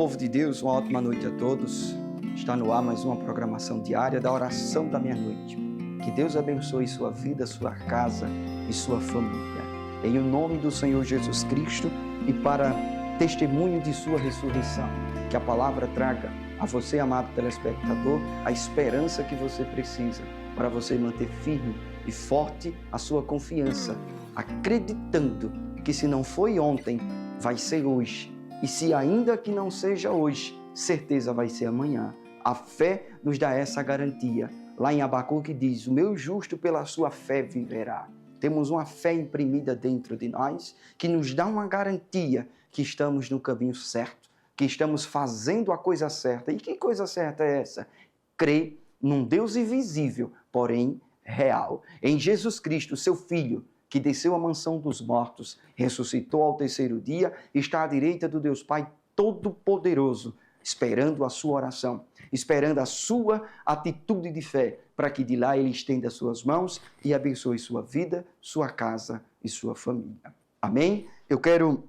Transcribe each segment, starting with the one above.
povo de Deus, uma ótima noite a todos. Está no ar mais uma programação diária da oração da meia-noite. Que Deus abençoe sua vida, sua casa e sua família. Em o nome do Senhor Jesus Cristo e para testemunho de sua ressurreição, que a palavra traga a você, amado telespectador, a esperança que você precisa para você manter firme e forte a sua confiança, acreditando que se não foi ontem, vai ser hoje. E se ainda que não seja hoje, certeza vai ser amanhã. A fé nos dá essa garantia. Lá em Abacuque diz, o meu justo pela sua fé viverá. Temos uma fé imprimida dentro de nós que nos dá uma garantia que estamos no caminho certo, que estamos fazendo a coisa certa. E que coisa certa é essa? Crer num Deus invisível, porém real. Em Jesus Cristo, seu Filho, que desceu à mansão dos mortos, ressuscitou ao terceiro dia, está à direita do Deus Pai Todo-Poderoso, esperando a sua oração, esperando a sua atitude de fé, para que de lá Ele estenda suas mãos e abençoe sua vida, sua casa e sua família. Amém? Eu quero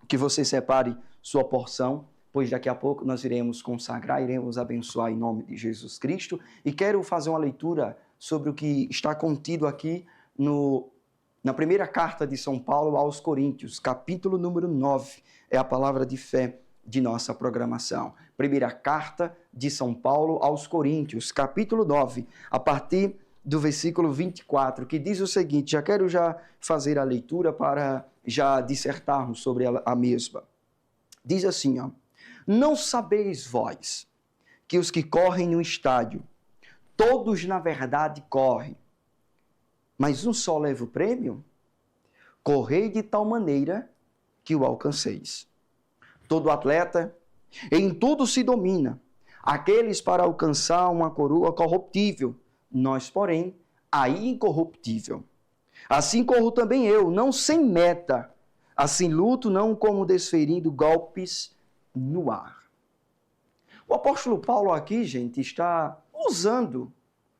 que você separe sua porção, pois daqui a pouco nós iremos consagrar, iremos abençoar em nome de Jesus Cristo, e quero fazer uma leitura sobre o que está contido aqui na primeira carta de São Paulo aos Coríntios, capítulo número 9, é a palavra de fé de nossa programação. Primeira carta de São Paulo aos Coríntios, capítulo 9, a partir do versículo 24, que diz o seguinte, já quero fazer a leitura para já dissertarmos sobre a mesma. Diz assim, ó, não sabeis vós que os que correm no estádio, todos na verdade correm, mas um só leva o prêmio? Correi de tal maneira que o alcanceis. Todo atleta, em tudo se domina. Aqueles para alcançar uma coroa corruptível, nós, porém, a incorruptível. Assim corro também eu, não sem meta. Assim luto, não como desferindo golpes no ar. O apóstolo Paulo aqui, gente, está usando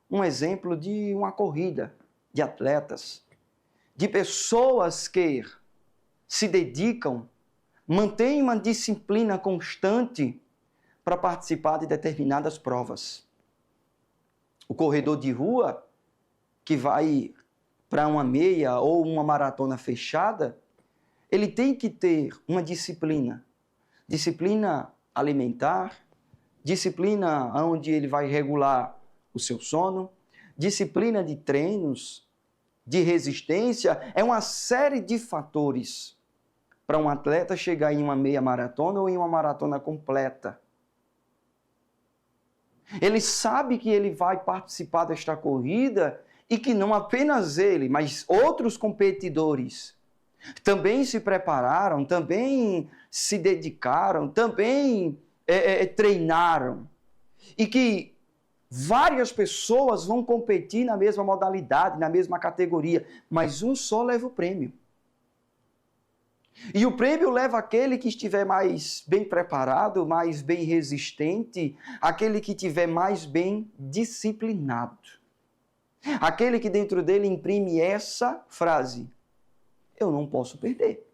um exemplo de uma corrida, de atletas, de pessoas que se dedicam, mantêm uma disciplina constante para participar de determinadas provas. O corredor de rua, que vai para uma meia ou uma maratona fechada, ele tem que ter uma disciplina. Disciplina alimentar, disciplina onde ele vai regular o seu sono, disciplina de treinos, de resistência, é uma série de fatores para um atleta chegar em uma meia maratona ou em uma maratona completa. Ele sabe que ele vai participar desta corrida e que não apenas ele, mas outros competidores também se prepararam, também se dedicaram, também treinaram. E que várias pessoas vão competir na mesma modalidade, na mesma categoria, mas um só leva o prêmio. E o prêmio leva aquele que estiver mais bem preparado, mais bem resistente, aquele que estiver mais bem disciplinado. Aquele que dentro dele imprime essa frase: eu não posso perder.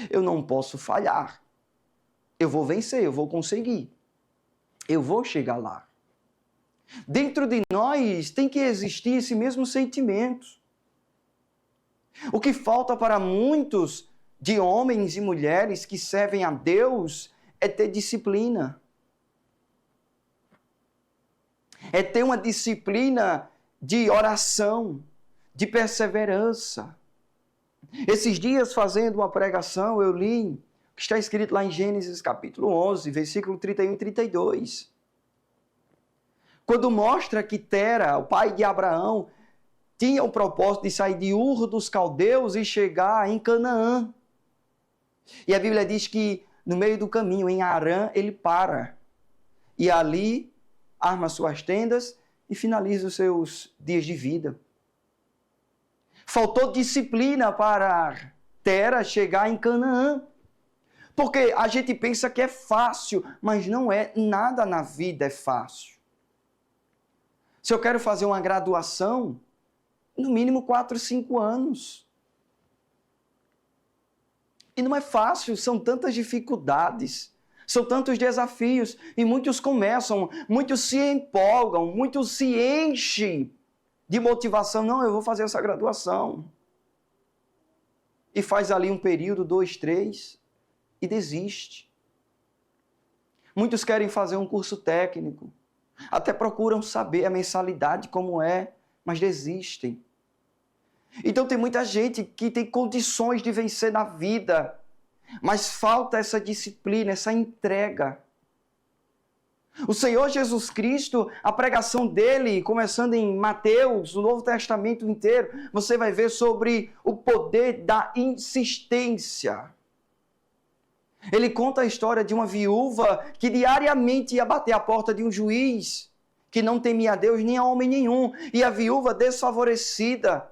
Eu não posso falhar. Eu vou vencer, eu vou conseguir. Eu vou chegar lá. Dentro de nós tem que existir esse mesmo sentimento. O que falta para muitos de homens e mulheres que servem a Deus é ter disciplina. É ter uma disciplina de oração, de perseverança. Esses dias, fazendo uma pregação, eu li o que está escrito lá em Gênesis capítulo 11, versículo 31 e 32. Quando mostra que Tera, o pai de Abraão, tinha o propósito de sair de Ur dos Caldeus e chegar em Canaã. E a Bíblia diz que no meio do caminho, em Harã, ele para. E ali arma suas tendas e finaliza os seus dias de vida. Faltou disciplina para Tera chegar em Canaã. Porque a gente pensa que é fácil, mas não é. Nada na vida é fácil. Se eu quero fazer uma graduação, no mínimo 4, 5 anos. E não é fácil, são tantas dificuldades. São tantos desafios e muitos começam, muitos se empolgam, muitos se enchem de motivação. Não, eu vou fazer essa graduação. E faz ali um período, 2, 3, e desiste. Muitos querem fazer um curso técnico, até procuram saber a mensalidade como é, mas desistem. Então tem muita gente que tem condições de vencer na vida, mas falta essa disciplina, essa entrega. O Senhor Jesus Cristo, a pregação dele, começando em Mateus, o Novo Testamento inteiro, você vai ver sobre o poder da insistência. Ele conta a história de uma viúva que diariamente ia bater a porta de um juiz que não temia a Deus nem a homem nenhum. E a viúva desfavorecida,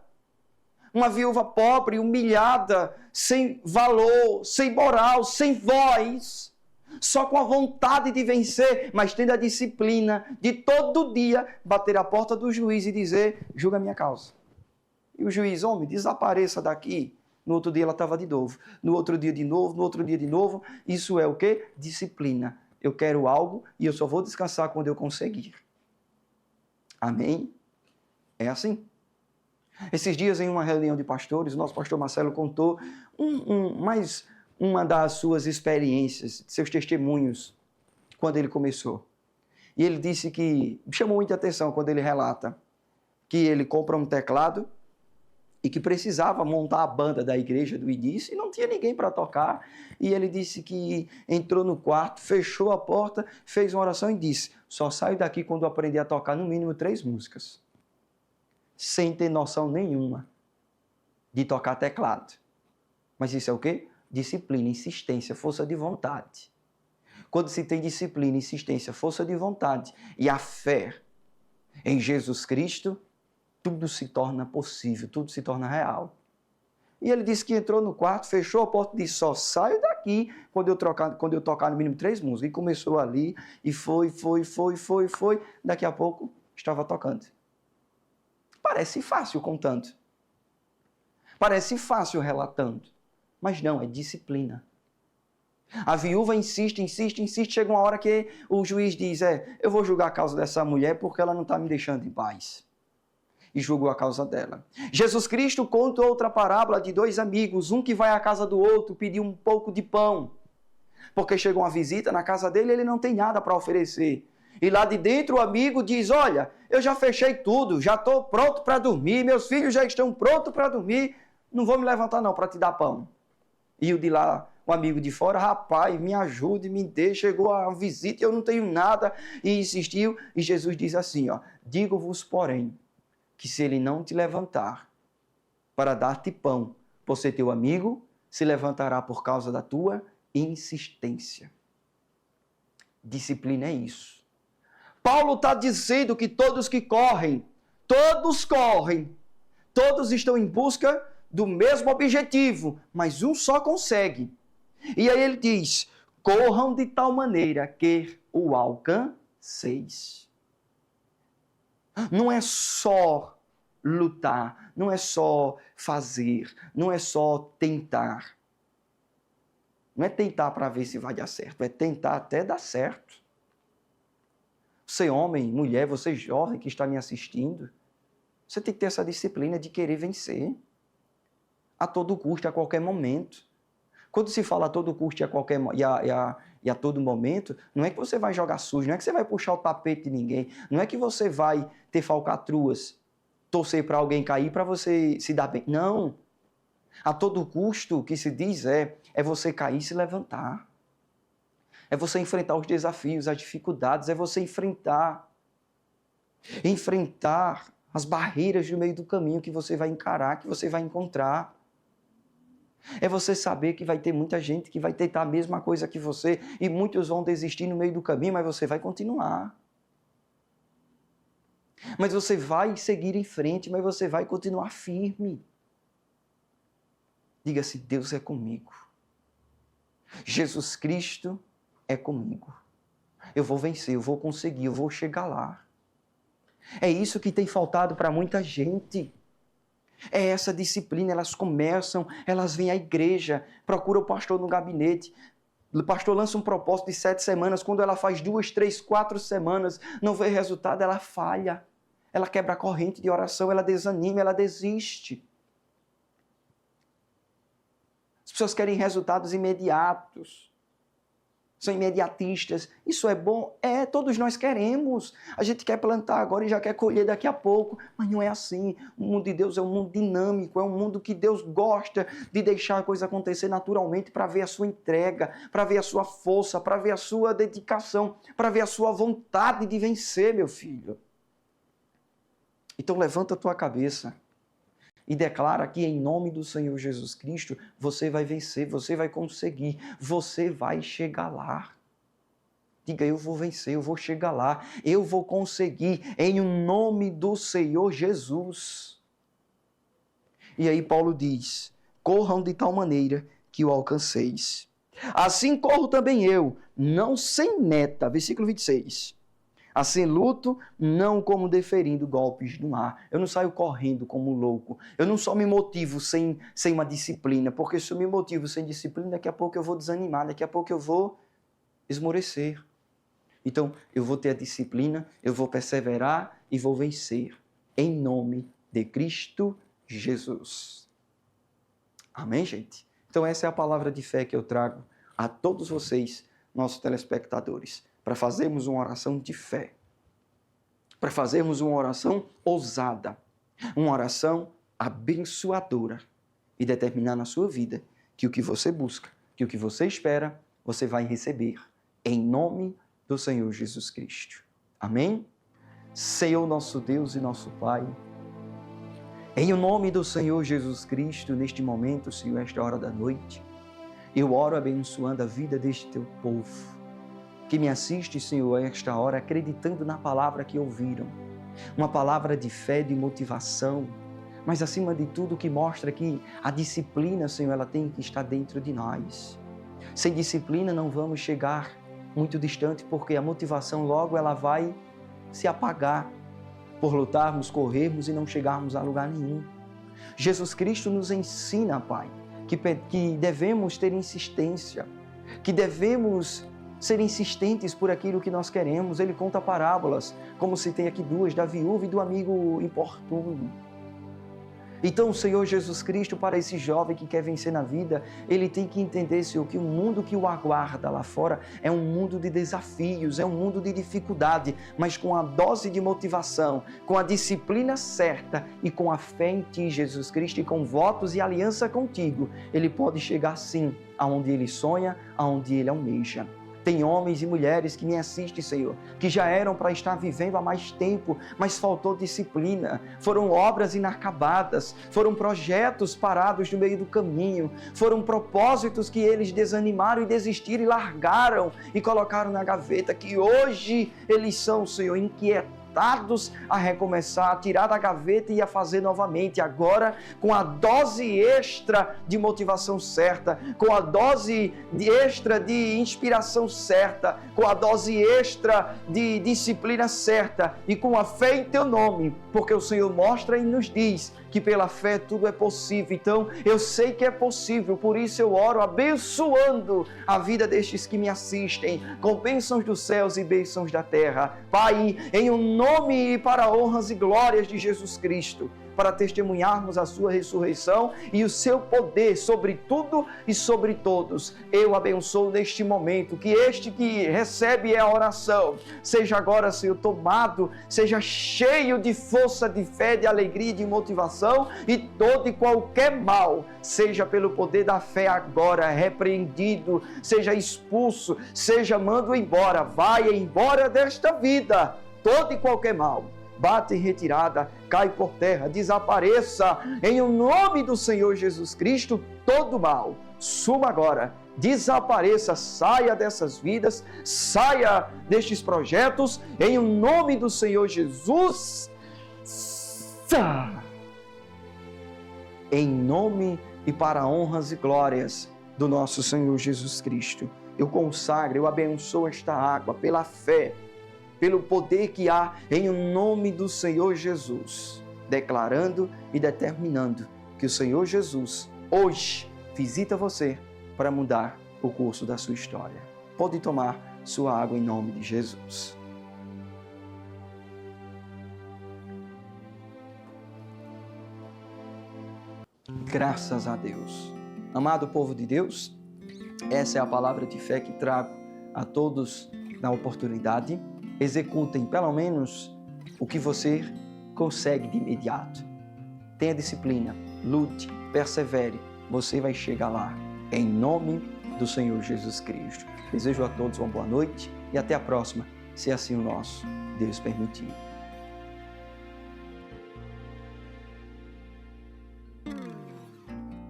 uma viúva pobre, humilhada, sem valor, sem moral, sem voz, só com a vontade de vencer, mas tendo a disciplina de todo dia bater a porta do juiz e dizer: julga a minha causa. E o juiz: homem, desapareça daqui. No outro dia ela estava de novo, no outro dia de novo, no outro dia de novo. Isso é o quê? Disciplina. Eu quero algo e eu só vou descansar quando eu conseguir. Amém? É assim. Esses dias, em uma reunião de pastores, o nosso pastor Marcelo contou mais uma das suas experiências, seus testemunhos, quando ele começou. E ele disse que chamou muita atenção quando ele relata que ele compra um teclado e que precisava montar a banda da igreja do início e não tinha ninguém para tocar. E ele disse que entrou no quarto, fechou a porta, fez uma oração e disse: só saio daqui quando eu aprender a tocar no mínimo 3 músicas. Sem ter noção nenhuma de tocar teclado. Mas isso é o quê? Disciplina, insistência, força de vontade. Quando se tem disciplina, insistência, força de vontade e a fé em Jesus Cristo, tudo se torna possível, tudo se torna real. E ele disse que entrou no quarto, fechou a porta e disse: só saio daqui quando eu tocar no mínimo 3 músicas. E começou ali, e foi. Daqui a pouco, estava tocando. Parece fácil contando. Parece fácil relatando. Mas não, é disciplina. A viúva insiste. Chega uma hora que o juiz diz: eu vou julgar a causa dessa mulher porque ela não está me deixando em paz. E julgou a causa dela. Jesus Cristo conta outra parábola de 2 amigos, um que vai à casa do outro pedir um pouco de pão, porque chegou uma visita na casa dele e ele não tem nada para oferecer. E lá de dentro o amigo diz: olha, eu já fechei tudo, já estou pronto para dormir, meus filhos já estão prontos para dormir, não vou me levantar não para te dar pão. E o de lá, o amigo de fora: rapaz, me ajude, me dê, chegou a visita e eu não tenho nada. E insistiu, e Jesus diz assim: digo-vos, porém, que se ele não te levantar para dar-te pão, você, teu amigo, se levantará por causa da tua insistência. Disciplina é isso. Paulo está dizendo que todos que correm, todos estão em busca do mesmo objetivo, mas um só consegue. E aí ele diz: corram de tal maneira que o alcanceis. Não é só lutar, não é só fazer, não é só tentar. Não é tentar para ver se vai dar certo, é tentar até dar certo. Você homem, mulher, você jovem que está me assistindo, você tem que ter essa disciplina de querer vencer. A todo custo, a qualquer momento. Quando se fala a todo custo e a todo momento, não é que você vai jogar sujo, não é que você vai puxar o tapete de ninguém, não é que você vai ter falcatruas, torcer para alguém cair para você se dar bem. Não. A todo custo, o que se diz é você cair e se levantar. É você enfrentar os desafios, as dificuldades, é você enfrentar as barreiras no meio do caminho que você vai encarar, que você vai encontrar. É você saber que vai ter muita gente que vai tentar a mesma coisa que você e muitos vão desistir no meio do caminho, mas você vai continuar. Mas você vai seguir em frente, mas você vai continuar firme. Diga assim: Deus é comigo. Jesus Cristo é comigo. Eu vou vencer, eu vou conseguir, eu vou chegar lá. É isso que tem faltado para muita gente. É essa disciplina, elas começam, elas vêm à igreja, procuram o pastor no gabinete, O pastor lança um propósito de 7 semanas, quando ela faz 2, 3, 4 semanas, não vê resultado, ela falha. Ela quebra a corrente de oração, ela desanima, ela desiste. As pessoas querem resultados imediatos. São imediatistas. Isso é bom? É, todos nós queremos. A gente quer plantar agora e já quer colher daqui a pouco. Mas não é assim. O mundo de Deus é um mundo dinâmico, é um mundo que Deus gosta de deixar a coisa acontecer naturalmente para ver a sua entrega, para ver a sua força, para ver a sua dedicação, para ver a sua vontade de vencer, meu filho. Então levanta a tua cabeça e declara que em nome do Senhor Jesus Cristo, você vai vencer, você vai conseguir, você vai chegar lá. Diga, eu vou vencer, eu vou chegar lá, eu vou conseguir, em nome do Senhor Jesus. E aí Paulo diz, corram de tal maneira que o alcanceis. Assim corro também eu, não sem meta, versículo 26. Assim luto, não como deferindo golpes no ar. Eu não saio correndo como louco. Eu não só me motivo sem uma disciplina, porque se eu me motivo sem disciplina, daqui a pouco eu vou desanimar, daqui a pouco eu vou esmorecer. Então, eu vou ter a disciplina, eu vou perseverar e vou vencer. Em nome de Cristo Jesus. Amém, gente? Então, essa é a palavra de fé que eu trago a todos vocês, nossos telespectadores, para fazermos uma oração de fé, para fazermos uma oração ousada, uma oração abençoadora e determinar na sua vida que o que você busca, que o que você espera, você vai receber, em nome do Senhor Jesus Cristo. Amém? Senhor nosso Deus e nosso Pai, em nome do Senhor Jesus Cristo, neste momento, Senhor, esta hora da noite, eu oro abençoando a vida deste teu povo, que me assiste, Senhor, a esta hora, acreditando na palavra que ouviram. Uma palavra de fé, de motivação, mas acima de tudo que mostra que a disciplina, Senhor, ela tem que estar dentro de nós. Sem disciplina não vamos chegar muito distante, porque a motivação logo ela vai se apagar por lutarmos, corrermos e não chegarmos a lugar nenhum. Jesus Cristo nos ensina, Pai, que devemos ter insistência, que devemos ser insistentes por aquilo que nós queremos. Ele conta parábolas, como citei aqui 2, da viúva e do amigo importuno. Então o Senhor Jesus Cristo, para esse jovem que quer vencer na vida, ele tem que entender, Senhor, que o mundo que o aguarda lá fora é um mundo de desafios, é um mundo de dificuldade, mas com a dose de motivação, com a disciplina certa e com a fé em Ti, Jesus Cristo, e com votos e aliança contigo, ele pode chegar sim aonde ele sonha, aonde ele almeja. Tem homens e mulheres que me assistem, Senhor, que já eram para estar vivendo há mais tempo, mas faltou disciplina. Foram obras inacabadas, foram projetos parados no meio do caminho, foram propósitos que eles desanimaram e desistiram e largaram e colocaram na gaveta, que hoje eles são, Senhor, inquietados a recomeçar, a tirar da gaveta e a fazer novamente, agora com a dose extra de motivação certa, com a dose extra de inspiração certa, com a dose extra de disciplina certa e com a fé em Teu nome, porque o Senhor mostra e nos diz que pela fé tudo é possível. Então eu sei que é possível, por isso eu oro abençoando a vida destes que me assistem, com bênçãos dos céus e bênçãos da terra. Pai, em um nome e para honras e glórias de Jesus Cristo, para testemunharmos a sua ressurreição e o seu poder sobre tudo e sobre todos. Eu abençoo neste momento que este que recebe a oração seja agora, Senhor, tomado, seja cheio de força, de fé, de alegria, de motivação, e todo e qualquer mal seja pelo poder da fé agora repreendido, seja expulso, seja mando embora, vai embora desta vida, todo e qualquer mal. Bate em retirada, cai por terra, desapareça, em o nome do Senhor Jesus Cristo, todo mal, suma agora, desapareça, saia dessas vidas, saia destes projetos, em o nome do Senhor Jesus, em nome e para honras e glórias do nosso Senhor Jesus Cristo. Eu consagro, eu abençoo esta água pela fé, pelo poder que há em nome do Senhor Jesus, declarando e determinando que o Senhor Jesus hoje visita você para mudar o curso da sua história. Pode tomar sua água em nome de Jesus. Graças a Deus. Amado povo de Deus, essa é a palavra de fé que trago a todos na oportunidade. Executem pelo menos o que você consegue de imediato. Tenha disciplina, lute, persevere. Você vai chegar lá, em nome do Senhor Jesus Cristo. Desejo a todos uma boa noite e até a próxima, se assim o nosso Deus permitir.